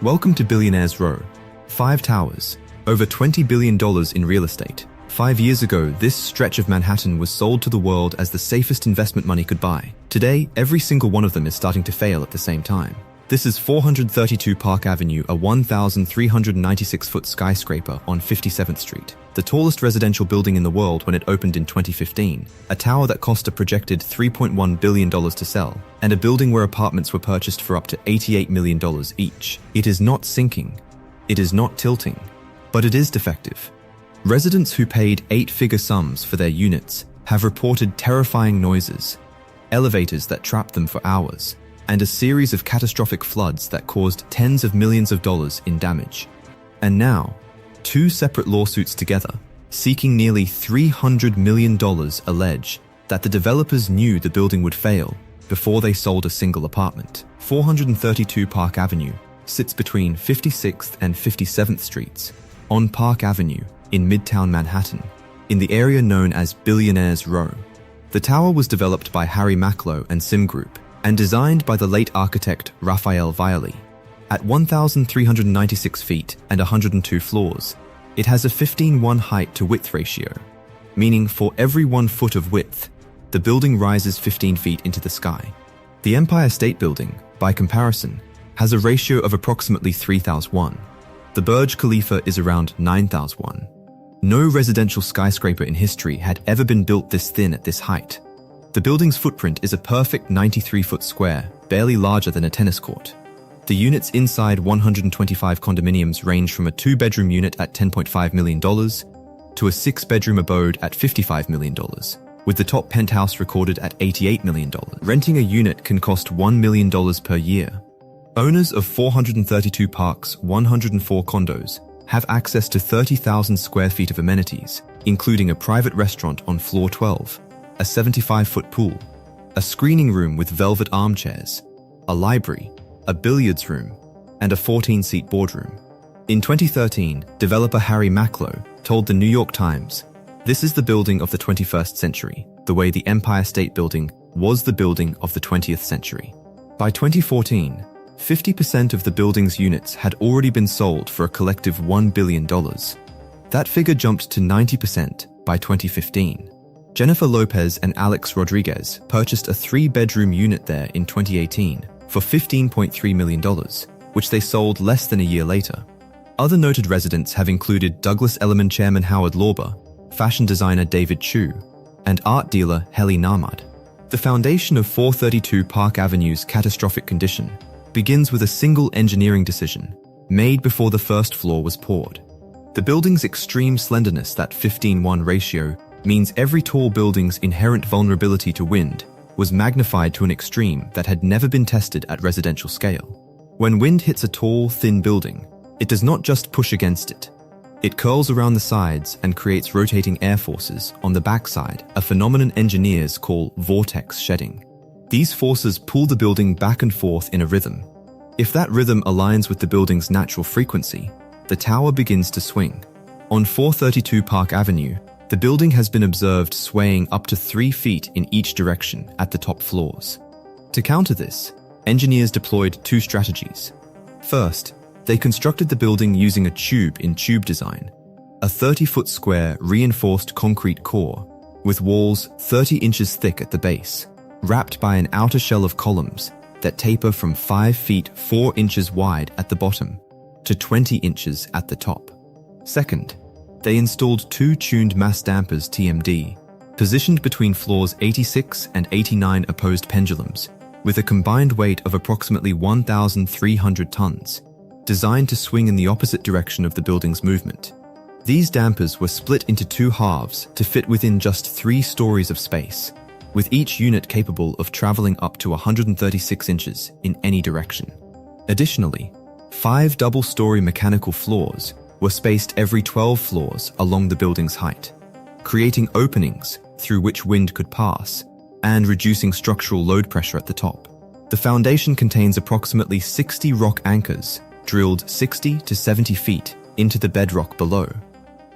Welcome to Billionaires Row. 5 towers, over $20 billion in real estate. 5 years ago, this stretch of Manhattan was sold to the world as the safest investment money could buy. Today, every single one of them is starting to fail at the same time. This is 432 Park Avenue, a 1,396-foot skyscraper on 57th Street. The tallest residential building in the world when it opened in 2015, a tower that cost a projected $3.1 billion to sell, and a building where apartments were purchased for up to $88 million each. It is not sinking, it is not tilting, but it is defective. Residents who paid 8-figure sums for their units have reported terrifying noises, elevators that trapped them for hours, and a series of catastrophic floods that caused tens of millions of dollars in damage. And now, 2 separate lawsuits together, seeking nearly $300 million, allege that the developers knew the building would fail before they sold a single apartment. 432 Park Avenue sits between 56th and 57th Streets on Park Avenue in Midtown Manhattan, in the area known as Billionaires Row. The tower was developed by Harry Macklowe CIM Group and designed by the late architect Rafael Viñoly. At 1,396 feet and 102 floors, it has a 15:1 height to width ratio, meaning for every 1 foot of width, the building rises 15 feet into the sky. The Empire State Building, by comparison, has a ratio of approximately 3,001. The Burj Khalifa is around 9,001. No residential skyscraper in history had ever been built this thin at this height. The building's footprint is a perfect 93-foot square, barely larger than a tennis court. The units inside 125 condominiums range from a 2-bedroom unit at $10.5 million to a 6-bedroom abode at $55 million, with the top penthouse recorded at $88 million. Renting a unit can cost $1 million per year. Owners of 432 Park's 104 condos have access to 30,000 square feet of amenities, including a private restaurant on floor 12, a 75-foot pool, a screening room with velvet armchairs, a library, a billiards room, and a 14-seat boardroom. In 2013, developer Harry Macklowe told the New York Times, "This is the building of the 21st century, the way the Empire State Building was the building of the 20th century." By 2014, 50% of the building's units had already been sold for a collective $1 billion. That figure jumped to 90% by 2015. Jennifer Lopez and Alex Rodriguez purchased a 3-bedroom unit there in 2018 for $15.3 million, which they sold less than a year later. Other noted residents have included Douglas Elliman chairman Howard Lorber, fashion designer David Chu, and art dealer Heli Nahmad. The foundation of 432 Park Avenue's catastrophic condition begins with a single engineering decision made before the first floor was poured. The building's extreme slenderness, that 15:1 ratio, means every tall building's inherent vulnerability to wind was magnified to an extreme that had never been tested at residential scale. When wind hits a tall, thin building, it does not just push against it. It curls around the sides and creates rotating air forces on the backside, a phenomenon engineers call vortex shedding. These forces pull the building back and forth in a rhythm. If that rhythm aligns with the building's natural frequency, the tower begins to swing. On 432 Park Avenue, the building has been observed swaying up to 3 feet in each direction at the top floors. To counter this, engineers deployed 2 strategies. First, they constructed the building using a tube-in-tube design, a 30-foot square reinforced concrete core with walls 30 inches thick at the base, wrapped by an outer shell of columns that taper from 5 feet 4 inches wide at the bottom to 20 inches at the top. Second, they installed 2 tuned mass dampers TMD, positioned between floors 86 and 89 opposed pendulums, with a combined weight of approximately 1,300 tons, designed to swing in the opposite direction of the building's movement. These dampers were split into 2 halves to fit within just 3 stories of space, with each unit capable of traveling up to 136 inches in any direction. Additionally, 5 double-story mechanical floors were spaced every 12 floors along the building's height, creating openings through which wind could pass and reducing structural load pressure at the top. The foundation contains approximately 60 rock anchors drilled 60 to 70 feet into the bedrock below.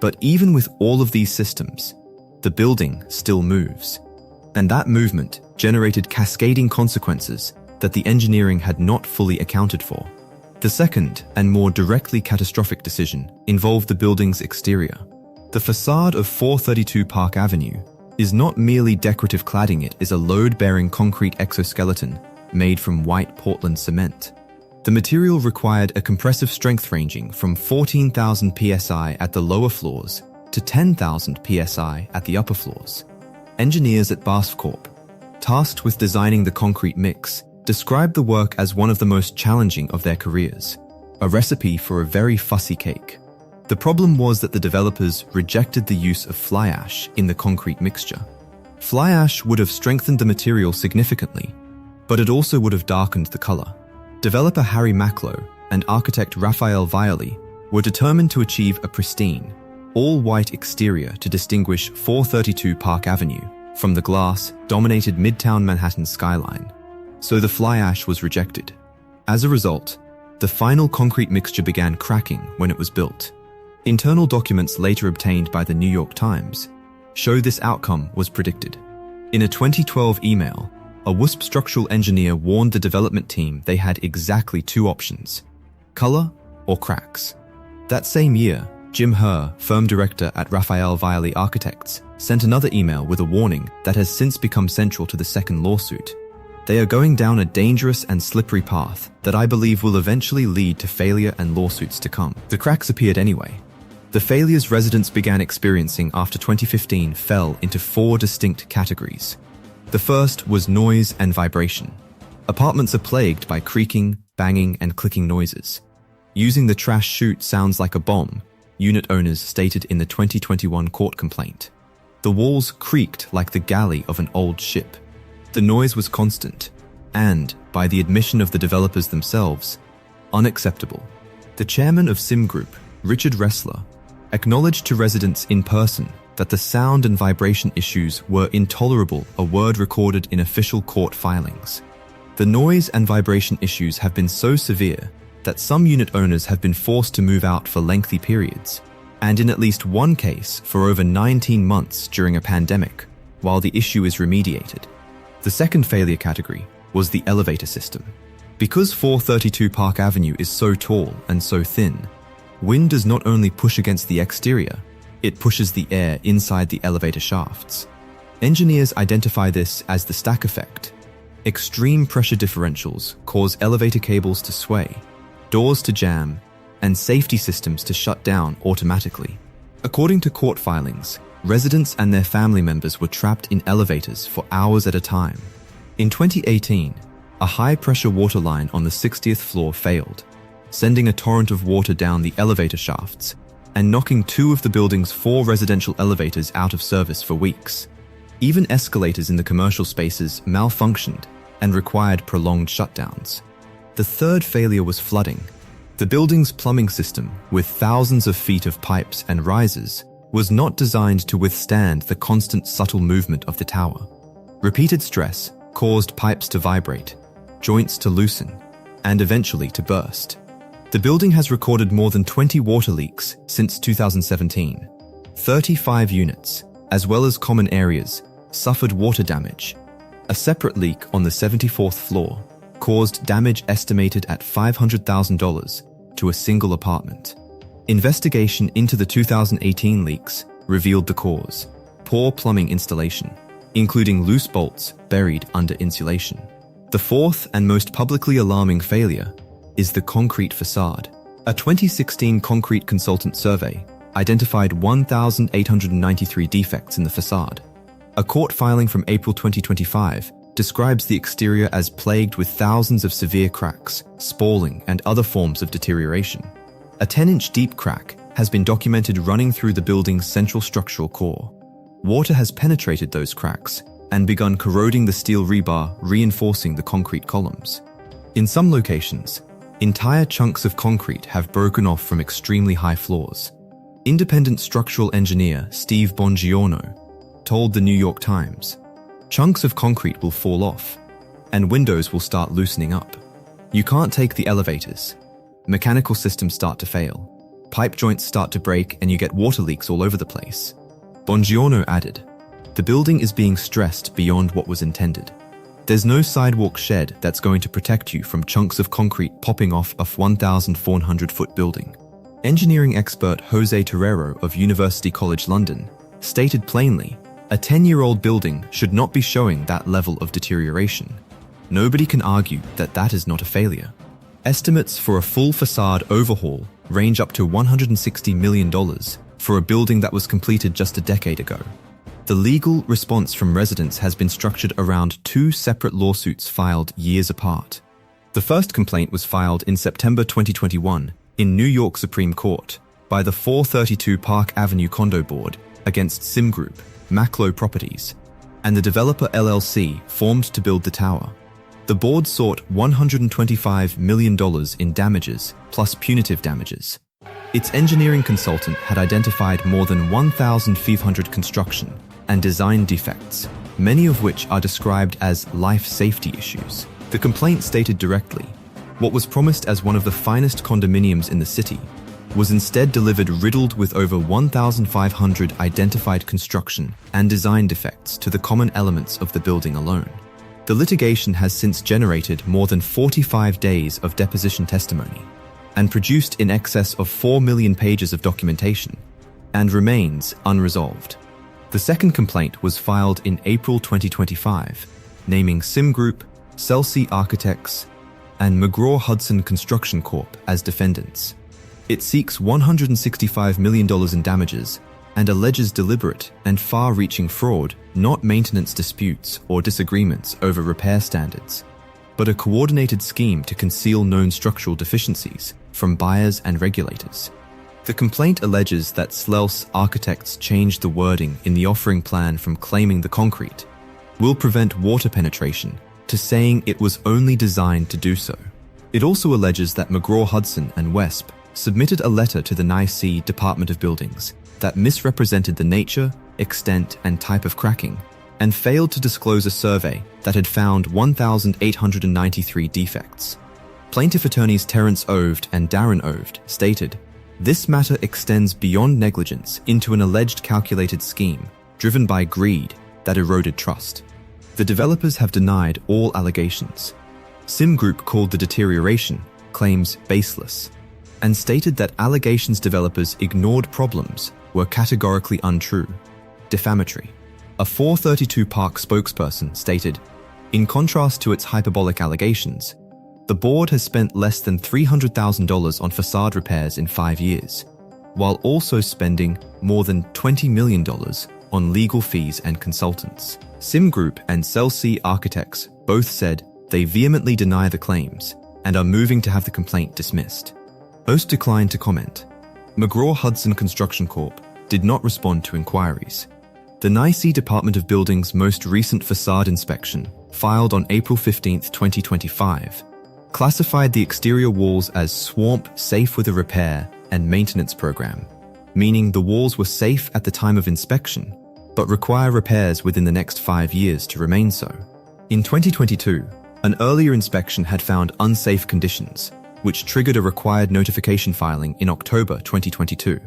But even with all of these systems, the building still moves. And that movement generated cascading consequences that the engineering had not fully accounted for. The second and more directly catastrophic decision involved the building's exterior. The facade of 432 Park Avenue is not merely decorative cladding, it is a load-bearing concrete exoskeleton made from white Portland cement. The material required a compressive strength ranging from 14,000 psi at the lower floors to 10,000 psi at the upper floors. Engineers at BASF Corp, tasked with designing the concrete mix, described the work as one of the most challenging of their careers, a recipe for a very fussy cake. The problem was that the developers rejected the use of fly ash in the concrete mixture. Fly ash would have strengthened the material significantly, but it also would have darkened the color. Developer Harry Macklowe and architect Rafael Viñoly were determined to achieve a pristine, all-white exterior to distinguish 432 Park Avenue from the glass-dominated Midtown Manhattan skyline. So the fly ash was rejected. As a result, the final concrete mixture began cracking when it was built. Internal documents later obtained by the New York Times show this outcome was predicted. In a 2012 email, a WSP structural engineer warned the development team they had exactly two options: color or cracks. That same year, Jim Herr, firm director at Rafael Viñoly Architects, sent another email with a warning that has since become central to the second lawsuit. They are going down a dangerous and slippery path that I believe will eventually lead to failure and lawsuits to come. The cracks appeared anyway. The failures residents began experiencing after 2015 fell into four distinct categories. The first was noise and vibration. Apartments are plagued by creaking, banging, and clicking noises. Using the trash chute sounds like a bomb, unit owners stated in the 2021 court complaint. The walls creaked like the galley of an old ship. The noise was constant and, by the admission of the developers themselves, unacceptable. The chairman of CIM Group, Richard Ressler, acknowledged to residents in person that the sound and vibration issues were intolerable, a word recorded in official court filings. The noise and vibration issues have been so severe that some unit owners have been forced to move out for lengthy periods, and in at least one case for over 19 months during a pandemic, while the issue is remediated. The second failure category was the elevator system. Because 432 Park Avenue is so tall and so thin, wind does not only push against the exterior, it pushes the air inside the elevator shafts. Engineers identify this as the stack effect. Extreme pressure differentials cause elevator cables to sway, doors to jam, and safety systems to shut down automatically. According to court filings, residents and their family members were trapped in elevators for hours at a time. In 2018, a high-pressure water line on the 60th floor failed, sending a torrent of water down the elevator shafts and knocking two of the building's four residential elevators out of service for weeks. Even escalators in the commercial spaces malfunctioned and required prolonged shutdowns. The third failure was flooding. The building's plumbing system, with thousands of feet of pipes and risers, was not designed to withstand the constant subtle movement of the tower. Repeated stress caused pipes to vibrate, joints to loosen, and eventually to burst. The building has recorded more than 20 water leaks since 2017. 35 units, as well as common areas, suffered water damage. A separate leak on the 74th floor caused damage estimated at $500,000 to a single apartment. Investigation into the 2018 leaks revealed the cause: poor plumbing installation, including loose bolts buried under insulation. The fourth and most publicly alarming failure is the concrete facade. A 2016 concrete consultant survey identified 1,893 defects in the facade. A court filing from April 2025 describes the exterior as plagued with thousands of severe cracks, spalling, and other forms of deterioration. A 10-inch deep crack has been documented running through the building's central structural core. Water has penetrated those cracks and begun corroding the steel rebar, reinforcing the concrete columns. In some locations, entire chunks of concrete have broken off from extremely high floors. Independent structural engineer Steve Bongiorno told the New York Times, "Chunks of concrete will fall off, and windows will start loosening up. You can't take the elevators. Mechanical systems start to fail. Pipe joints start to break and you get water leaks all over the place." Bongiorno added, "The building is being stressed beyond what was intended. There's no sidewalk shed that's going to protect you from chunks of concrete popping off a 1,400-foot building. Engineering expert Jose Terrero of University College London stated plainly, a 10-year-old building should not be showing that level of deterioration. Nobody can argue that that is not a failure. Estimates for a full facade overhaul range up to $160 million for a building that was completed just a decade ago. The legal response from residents has been structured around two separate lawsuits filed years apart. The first complaint was filed in September 2021 in New York Supreme Court by the 432 Park Avenue Condo Board against CIM Group, Macklowe Properties, and the developer LLC formed to build the tower. The board sought $125 million in damages plus punitive damages. Its engineering consultant had identified more than 1,500 construction and design defects, many of which are described as life safety issues. The complaint stated directly, what was promised as one of the finest condominiums in the city was instead delivered riddled with over 1,500 identified construction and design defects to the common elements of the building alone. The litigation has since generated more than 45 days of deposition testimony and produced in excess of 4 million pages of documentation and remains unresolved. The second complaint was filed in April 2025, naming CIM Group, Sellout Architects, and McGraw-Hudson Construction Corp. As defendants. It seeks $165 million in damages and alleges deliberate and far-reaching fraud, not maintenance disputes or disagreements over repair standards, but a coordinated scheme to conceal known structural deficiencies from buyers and regulators. The complaint alleges that Sellout Architects changed the wording in the offering plan from claiming the concrete will prevent water penetration to saying it was only designed to do so. It also alleges that McGraw-Hudson and WESP submitted a letter to the NYC Department of Buildings that misrepresented the nature, extent, and type of cracking, and failed to disclose a survey that had found 1,893 defects. Plaintiff attorneys Terence Oved and Darren Oved stated, this matter extends beyond negligence into an alleged calculated scheme driven by greed that eroded trust. The developers have denied all allegations. CIM Group called the deterioration claims baseless and stated that allegations developers ignored problems were categorically untrue, defamatory. A 432 Park spokesperson stated, in contrast to its hyperbolic allegations, the board has spent less than $300,000 on facade repairs in 5 years, while also spending more than $20 million on legal fees and consultants. CIM Group and Sellout Architects both said they vehemently deny the claims and are moving to have the complaint dismissed. Most declined to comment. McGraw-Hudson Construction Corp. Did not respond to inquiries. The NYC Department of Buildings' most recent facade inspection, filed on April 15, 2025, classified the exterior walls as swamp safe with a repair and maintenance program, meaning the walls were safe at the time of inspection, but require repairs within the next 5 years to remain so. In 2022, an earlier inspection had found unsafe conditions, which triggered a required notification filing in October 2022.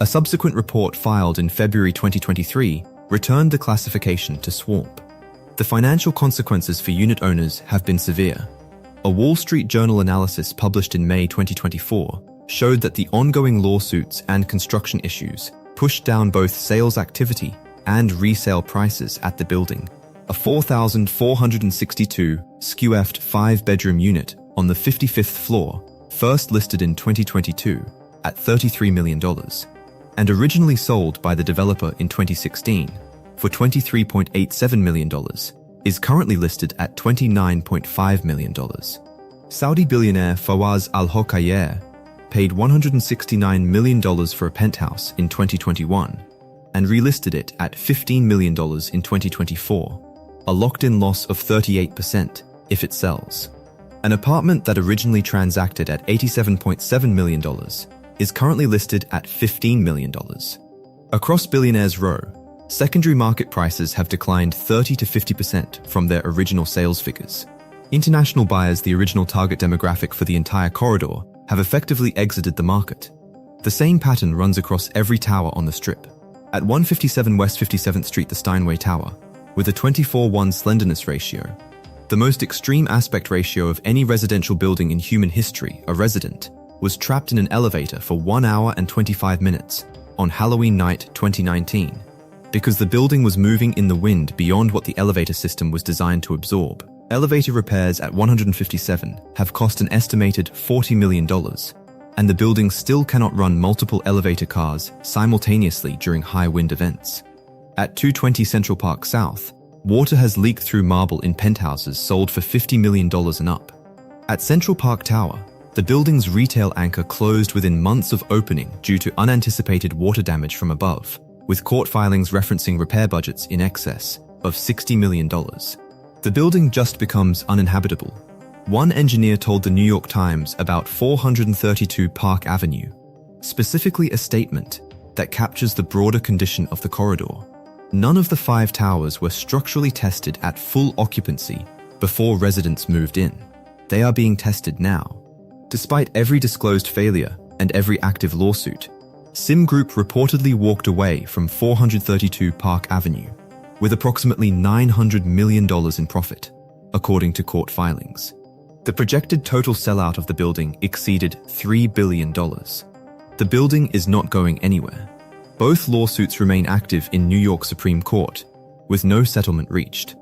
A subsequent report filed in February 2023 returned the classification to swamp. The financial consequences for unit owners have been severe. A Wall Street Journal analysis published in May 2024 showed that the ongoing lawsuits and construction issues pushed down both sales activity and resale prices at the building. A 4,462 square-foot 5-bedroom unit on the 55th floor, first listed in 2022 at $33 million, and originally sold by the developer in 2016 for $23.87 million, is currently listed at $29.5 million. Saudi billionaire Fawaz Al-Hokayer paid $169 million for a penthouse in 2021 and relisted it at $15 million in 2024, a locked-in loss of 38% if it sells. An apartment that originally transacted at $87.7 million is currently listed at $15 million. Across Billionaires Row, secondary market prices have declined 30 to 50% from their original sales figures. International buyers, the original target demographic for the entire corridor, have effectively exited the market. The same pattern runs across every tower on the Strip. At 157 West 57th Street, the Steinway Tower, with a 24:1 slenderness ratio, the The most extreme aspect ratio of any residential building in human history, a resident, was trapped in an elevator for 1 hour and 25 minutes on Halloween night 2019 because the building was moving in the wind beyond what the elevator system was designed to absorb. Elevator repairs at 157 have cost an estimated $40 million, and the building still cannot run multiple elevator cars simultaneously during high wind events. At 220 Central Park South, water has leaked through marble in penthouses sold for $50 million and up. At Central Park Tower, the building's retail anchor closed within months of opening due to unanticipated water damage from above, with court filings referencing repair budgets in excess of $60 million. The building just becomes uninhabitable. One engineer told the New York Times about 432 Park Avenue, specifically a statement that captures the broader condition of the corridor. None of the 5 towers were structurally tested at full occupancy before residents moved in. They are being tested now. Despite every disclosed failure and every active lawsuit, CIM Group reportedly walked away from 432 Park Avenue with approximately $900 million in profit, according to court filings. The projected total sellout of the building exceeded $3 billion. The building is not going anywhere. Both lawsuits remain active in New York Supreme Court, with no settlement reached.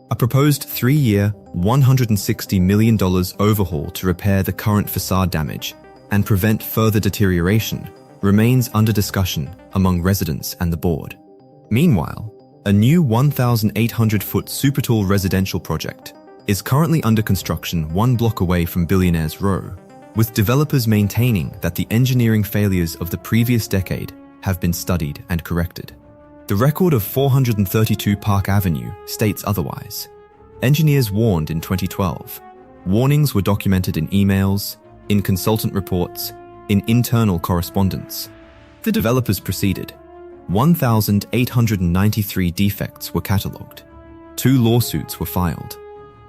A proposed 3-year, $160 million overhaul to repair the current facade damage and prevent further deterioration remains under discussion among residents and the board. Meanwhile, a new 1,800-foot Supertall residential project is currently under construction 1 block away from Billionaires Row, with developers maintaining that the engineering failures of the previous decade have been studied and corrected. The record of 432 Park Avenue states otherwise. Engineers warned in 2012. Warnings were documented in emails, in consultant reports, in internal correspondence. The developers proceeded. 1,893 defects were catalogued. 2 lawsuits were filed.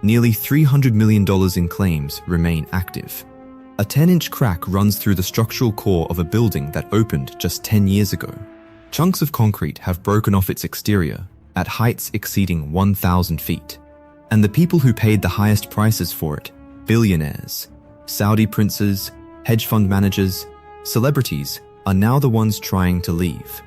Nearly $300 million in claims remain active. A 10-inch crack runs through the structural core of a building that opened just 10 years ago. Chunks of concrete have broken off its exterior at heights exceeding 1,000 feet. And the people who paid the highest prices for it, billionaires, Saudi princes, hedge fund managers, celebrities, are now the ones trying to leave.